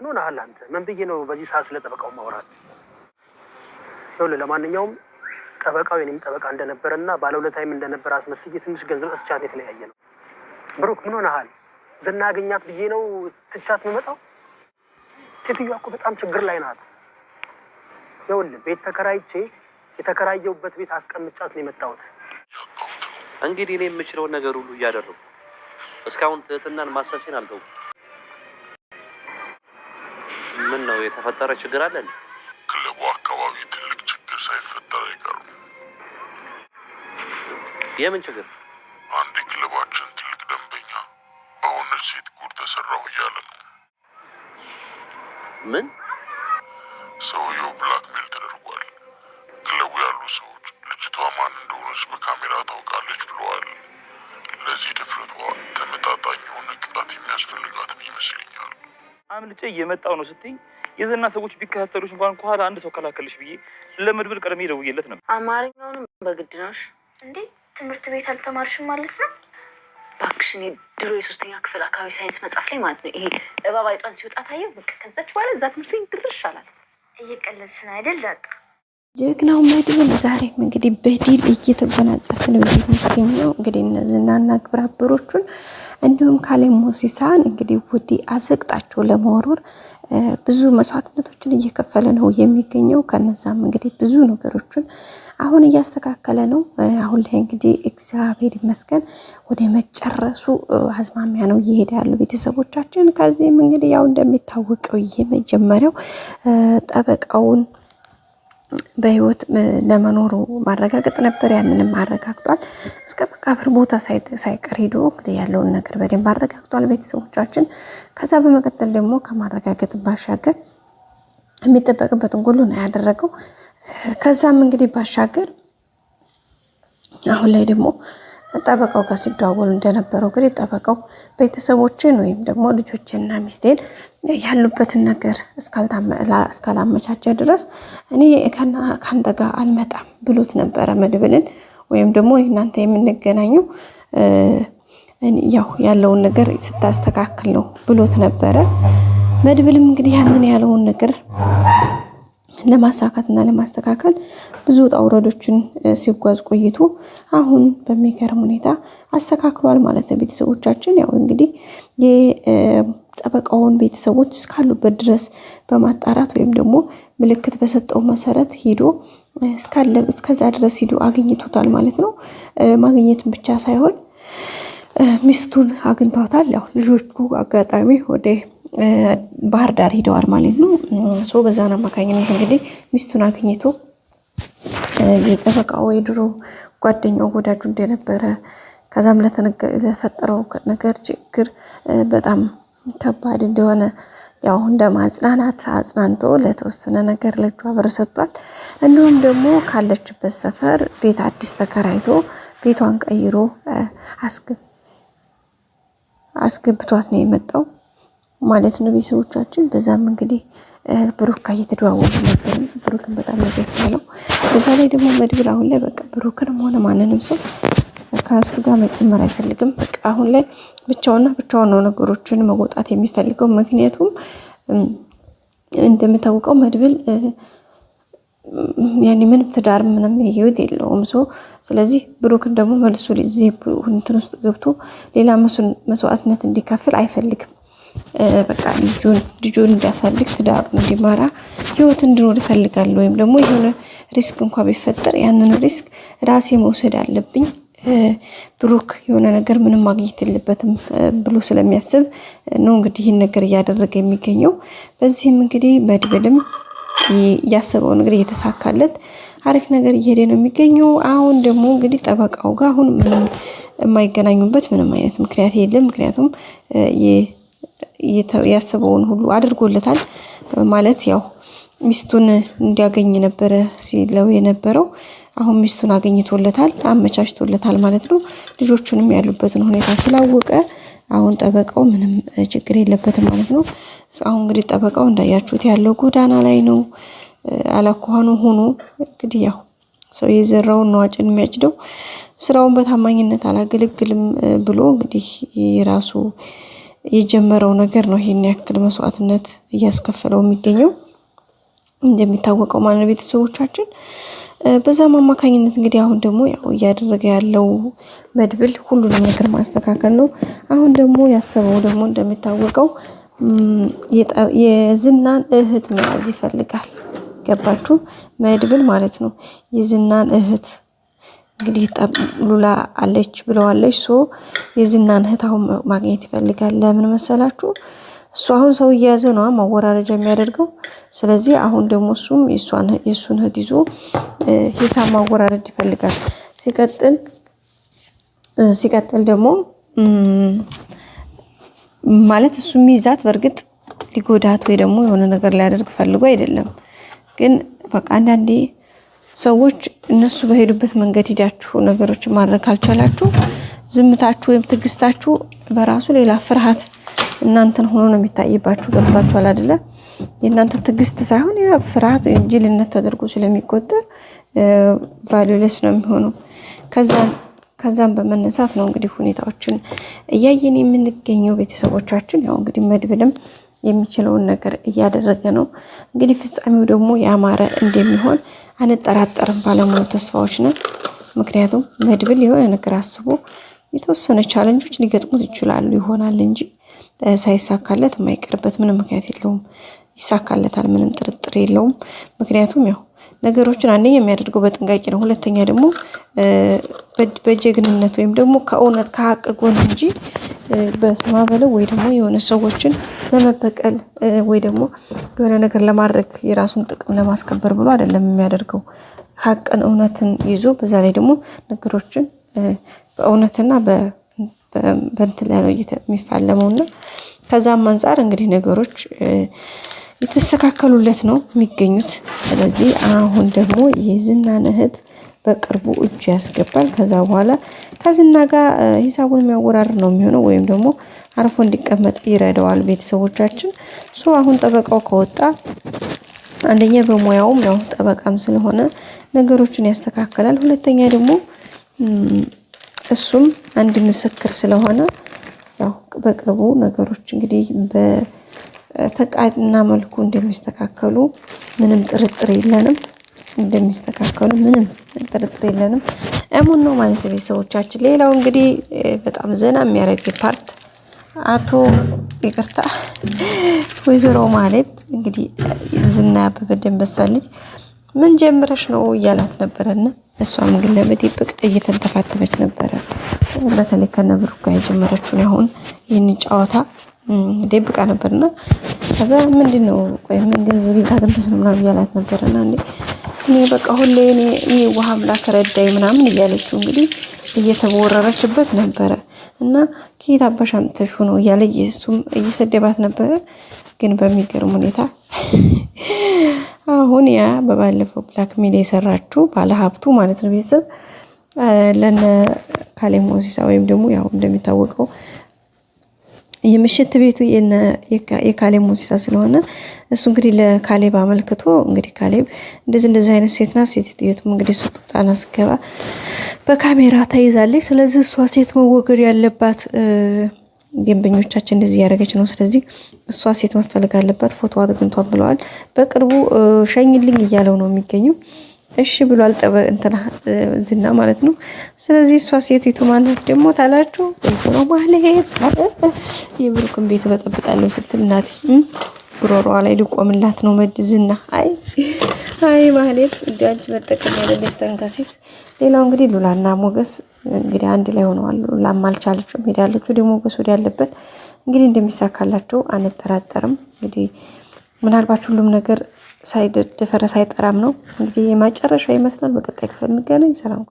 ምን ሆነሃል አንተ? ምን ብዬ ነው በዚህ ሰዓት ስለ ጠበቃው ማውራት? ይኸውልህ ለማንኛውም ጠበቃው የኔም ጠበቃ እንደነበረና ባለውለታይም እንደነበረ አስመስዬ ትንሽ ገንዘብ እስቻት የተለያየ ነው። ብሩክ ምን ሆነሃል? ዝና አገኛት ብዬ ነው ትቻት የምመጣው? ሴትዮዋ እኮ በጣም ችግር ላይ ናት። ይኸውልህ ቤት ተከራይቼ የተከራየሁበት ቤት አስቀምጫት ነው የመጣሁት። እንግዲህ እኔ የምችለውን ነገር ሁሉ እያደረጉ እስካሁን ትህትናን ማሳሴን አልተውኩም። ምን ነው የተፈጠረ ችግር አለ? ክለቡ አካባቢ ትልቅ ችግር ሳይፈጠር አይቀርም። የምን ችግር? አንድ ክለባችን ትልቅ ደንበኛ በሆነች ሴት ጉድ ተሰራሁ እያለ ነው። ምን? ሰውየው ብላክሜል ተደርጓል። ክለቡ ያሉ ሰዎች ልጅቷ ማን እንደሆነች በካሜራ ታውቃለች ብለዋል። ለዚህ ድፍረቷ ተመጣጣኝ የሆነ ቅጣት የሚያስፈልጋትን ይመስለኛል። አምልጬ እየመጣው ነው ስትይ የዝና ሰዎች ቢከታተሉሽ እንኳን ከኋላ አንድ ሰው ከላከልሽ ብዬ ለመድብል ቀድሜ ደውዬለት ነበር። አማርኛውንም በግድ ነውሽ እንዴ? ትምህርት ቤት አልተማርሽም ማለት ነው? ባክሽን ድሮ የሶስተኛ ክፍል አካባቢ ሳይንስ መጽሐፍ ላይ ማለት ነው ይሄ እባብ አይጧን ሲወጣ ታየው። በቃ ከዛች በኋላ እዛ ትምህርት ቤት ድርሽ አላል። እየቀለድሽ ነው አይደል ዳጣ? ጀግናው መድብል ዛሬም እንግዲህ በዲል እየተጎናጸፈ ነው የሚገኘው። እንግዲህ እነዚህና ግብረ አበሮቹን እንዲሁም ካሌ ሞሲሳን እንግዲህ ወዲ አዘቅጣቸው ለመወርወር ብዙ መስዋዕትነቶችን እየከፈለ ነው የሚገኘው። ከነዛም እንግዲህ ብዙ ነገሮችን አሁን እያስተካከለ ነው። አሁን ላይ እንግዲህ እግዚአብሔር ይመስገን ወደ መጨረሱ አዝማሚያ ነው እየሄደ ያለው ቤተሰቦቻችን። ከዚህም እንግዲህ ያው እንደሚታወቀው የመጀመሪያው ጠበቃውን በህይወት ለመኖሩ ማረጋገጥ ነበር። ያንንም አረጋግጧል። እስከ መቃብር ቦታ ሳይቀር ሄዶ እንግዲህ ያለውን ነገር በደንብ አረጋግጧል ቤተሰቦቻችን። ከዛ በመቀጠል ደግሞ ከማረጋገጥ ባሻገር የሚጠበቅበትን ሁሉ ነው ያደረገው። ከዛም እንግዲህ ባሻገር አሁን ላይ ደግሞ ጠበቃው ጋር ሲደዋወሉ እንደነበረው እንግዲህ ጠበቃው ቤተሰቦችን ወይም ደግሞ ልጆችና ሚስቴን ያሉበትን ነገር እስካላመቻቸ ድረስ እኔ ከአንተ ጋር አልመጣም ብሎት ነበረ መድብልን። ወይም ደግሞ እናንተ የምንገናኘው ያው ያለውን ነገር ስታስተካክል ነው ብሎት ነበረ። መድብልም እንግዲህ ያንን ያለውን ነገር ለማሳካትና ለማስተካከል ብዙ ውጣ ውረዶችን ሲጓዝ ቆይቶ አሁን በሚገርም ሁኔታ አስተካክሏል ማለት ነው ቤተሰቦቻችን። ያው እንግዲህ የጠበቃውን ቤተሰቦች እስካሉበት ድረስ በማጣራት ወይም ደግሞ ምልክት በሰጠው መሰረት ሄዶ እስከዛ ድረስ ሄዶ አግኝቶታል ማለት ነው። ማግኘትም ብቻ ሳይሆን ሚስቱን አግኝቷታል። ያው ልጆቹ አጋጣሚ ወደ ባህር ዳር ሄደዋል ማለት ነው። በዛና አማካኝነት እንግዲህ ሚስቱን አግኝቶ የጠበቃው የድሮ ጓደኛው ወዳጁ እንደነበረ ከዛም ለተፈጠረው ነገር ችግር በጣም ከባድ እንደሆነ ያው እንደ ማጽናናት አጽናንቶ ለተወሰነ ነገር ለጇ ብር ሰጥቷል። እንዲሁም ደግሞ ካለችበት ሰፈር ቤት አዲስ ተከራይቶ ቤቷን ቀይሮ አስገብቷት ነው የመጣው ማለት ነው ቤተሰቦቻችን። በዛም እንግዲህ ብሩክ ጋር እየተደዋወሉ ነበር። ብሩክን በጣም ደስ ያለው። በዛ ላይ ደግሞ መድብል አሁን ላይ በቃ ብሩክንም ሆነ ማንንም ሰው ከሱ ጋር መጨመር አይፈልግም። በቃ አሁን ላይ ብቻውን ነው ነገሮችን መወጣት የሚፈልገው። ምክንያቱም እንደምታውቀው መድብል ያኔ ምንም ትዳር ምንም ህይወት የለውም። ስለዚህ ብሩክን ደግሞ መልሶ ለዚህ እንትን ውስጥ ገብቶ ሌላ መስዋዕትነት እንዲከፍል አይፈልግም። በቃ ልጁን እንዲያሳድግ ትዳሩን እንዲመራ ህይወት እንዲኖር ይፈልጋል። ወይም ደግሞ የሆነ ሪስክ እንኳን ቢፈጠር ያንን ሪስክ ራሴ መውሰድ አለብኝ፣ ብሩክ የሆነ ነገር ምንም ማግኘት የለበትም ብሎ ስለሚያስብ ነው እንግዲህ ይህን ነገር እያደረገ የሚገኘው። በዚህም እንግዲህ መድብልም ያሰበው ነገር እየተሳካለት አሪፍ ነገር እየሄደ ነው የሚገኘው። አሁን ደግሞ እንግዲህ ጠበቃው ጋር አሁን ምንም የማይገናኙበት ምንም አይነት ምክንያት የለም። ምክንያቱም ያሰበውን ሁሉ አድርጎለታል ማለት ያው ሚስቱን እንዲያገኝ ነበረ ሲለው የነበረው። አሁን ሚስቱን አገኝቶለታል፣ አመቻችቶለታል ማለት ነው። ልጆቹንም ያሉበትን ሁኔታ ስላወቀ አሁን ጠበቃው ምንም ችግር የለበትም ማለት ነው። አሁን እንግዲህ ጠበቃው እንዳያችሁት ያለው ጎዳና ላይ ነው። አላኳኑ ሆኖ እንግዲህ ያው ሰው የዘራውን ነው አጭን የሚያጭደው። ስራውን በታማኝነት አላገለግልም ብሎ እንግዲህ የራሱ የጀመረው ነገር ነው ይሄን ያክል መስዋዕትነት እያስከፈለው የሚገኘው እንደሚታወቀው ማለት ቤተሰቦቻችን። በዛም አማካኝነት እንግዲህ አሁን ደግሞ ያው እያደረገ ያለው መድብል ሁሉንም ነገር ማስተካከል ነው። አሁን ደግሞ ያሰበው ደግሞ እንደሚታወቀው የዝናን እህት መያዝ ይፈልጋል። ገባችሁ? መድብል ማለት ነው የዝናን እህት እንግዲህ ሉላ አለች ብለዋለች። የዝናን እህት አሁን ማግኘት ይፈልጋል። ለምን መሰላችሁ? እሱ አሁን ሰው እየያዘ ነው ማወራረጃ የሚያደርገው። ስለዚህ አሁን ደግሞ እሱም የእሱን እህት ይዞ ሂሳብ ማወራረድ ይፈልጋል። ሲቀጥል ደግሞ ማለት እሱ የሚይዛት በእርግጥ ሊጎዳት ወይ ደግሞ የሆነ ነገር ሊያደርግ ፈልጎ አይደለም። ግን በቃ አንዳንዴ ሰዎች እነሱ በሄዱበት መንገድ ሂዳችሁ ነገሮችን ማድረግ ካልቻላችሁ ዝምታችሁ ወይም ትዕግስታችሁ በራሱ ሌላ ፍርሃት እናንተን ሆኖ ነው የሚታይባችሁ። ገብታችኋል አይደለ? የእናንተ ትዕግስት ሳይሆን ያ ፍርሃት ጅልነት ተደርጎ ስለሚቆጠር ቫልዩለስ ነው የሚሆነው። ከዛም በመነሳት ነው እንግዲህ ሁኔታዎችን እያየን የምንገኘው ቤተሰቦቻችን። ያው እንግዲህ መድብልም የሚችለውን ነገር እያደረገ ነው። እንግዲህ ፍጻሜው ደግሞ ያማረ እንደሚሆን አንጠራጠርም፣ ባለሙሉ ተስፋዎች ነን። ምክንያቱም መድብል የሆነ ነገር አስቦ የተወሰነ ቻለንጆች ሊገጥሙት ይችላሉ ይሆናል እንጂ ሳይሳካለት የማይቀርበት ምንም ምክንያት የለውም። ይሳካለታል፣ ምንም ጥርጥር የለውም። ምክንያቱም ያው ነገሮችን አንደኛ የሚያደርገው በጥንቃቄ ነው። ሁለተኛ ደግሞ በጀግንነት ወይም ደግሞ ከእውነት ከሀቅ ጎን እንጂ በስማ በለው ወይ ደግሞ የሆነ ሰዎችን ለመበቀል ወይ ደግሞ የሆነ ነገር ለማድረግ የራሱን ጥቅም ለማስከበር ብሎ አይደለም የሚያደርገው። ሀቅን እውነትን ይዞ በዛ ላይ ደግሞ ነገሮችን በእውነትና በእንትን ላይ ነው የሚፋለመውና ከዛም አንፃር እንግዲህ ነገሮች የተስተካከሉለት ነው የሚገኙት። ስለዚህ አሁን ደግሞ የዝናን እህት በቅርቡ እጁ ያስገባል። ከዛ በኋላ ከዝና ጋር ሂሳቡን የሚያወራርድ ነው የሚሆነው፣ ወይም ደግሞ አርፎ እንዲቀመጥ ይረዳዋል። ቤተሰቦቻችን አሁን ጠበቃው ከወጣ አንደኛ በሙያውም ያው ጠበቃም ስለሆነ ነገሮችን ያስተካክላል። ሁለተኛ ደግሞ እሱም አንድ ምስክር ስለሆነ ያው በቅርቡ ነገሮች እንግዲህ በተቃና መልኩ እንደሚስተካከሉ ምንም ጥርጥር የለንም። እሙን ነው ማለት ቤተሰቦቻችን። ሌላው እንግዲህ በጣም ዘና የሚያደርግ ፓርት ወይዘሮ ማለት እንግዲህ ዝና ያበበ ደንበሳ ልጅ ምን ጀምረሽ ነው እያላት ነበረና እሷም ግን ለመደበቅ እየተንተፋተፈች ነበረ። በተለይ ከነብሩ ጋር የጀመረችውን አሁን ይህን ጨዋታ ደብቃ ነበርና ከዛ ምንድነው ቆይ ምን ገንዘብ ይታገንተሽ ነው ምናምን እያላት ነበርና እኔ በቃ ሁሌ እኔ ውሃ አምላክ ረዳይ ምናምን እያለችው እንግዲህ እየተወረረችበት ነበረ እና ከየት አባሻምተሽ ነው እያለ እሱም እየሰደባት ነበረ። ግን በሚገርም ሁኔታ አሁን ያ በባለፈው ብላክ ሜል የሰራችው ባለሀብቱ ማለት ነው ቤተሰብ ለነ ካሌብ ሞሲሳ ወይም ደግሞ ያው እንደሚታወቀው የምሽት ቤቱ የካሌብ ሞሲሳ ስለሆነ እሱ እንግዲህ ለካሌብ አመልክቶ እንግዲህ ካሌብ እንደዚህ አይነት ሴት ናት፣ ሴትየቱም እንግዲህ ስትወጣና ስትገባ በካሜራ ተይዛለች። ስለዚህ እሷ ሴት መወገድ ያለባት ደንበኞቻችን እንደዚህ ያደረገች ነው። ስለዚህ እሷ ሴት መፈለግ አለባት፣ ፎቶ አግኝቷል ብለዋል። በቅርቡ ሸኝልኝ እያለው ነው የሚገኘው። እሺ ብሏል እንትና ዝና ማለት ነው። ስለዚህ እሷ ሴቲቱ ማለት ደግሞ ታላችሁ እዚህ ነው ማለት የብሩክን ቤት በጠብጣለሁ ስትል እናቴ ጉሮሮዋ ላይ ሊቆምላት ነው ዝና። አይ ማለት እንዲያንቺ መጠቀም ያለለች ተንከሲስ። ሌላው እንግዲህ ሉላና ሞገስ እንግዲህ አንድ ላይ ሆነዋል። ሉላም አልቻለችም ሄዳለች ወደ ሞገስ ወደ ያለበት። እንግዲህ እንደሚሳካላቸው አንጠራጠርም። እንግዲህ ምናልባት ሁሉም ነገር ሳይደፈረ ሳይጠራም ነው እንግዲህ የማጨረሻው ይመስላል። በቀጣይ ክፍል እንገናኝ። ሰላም።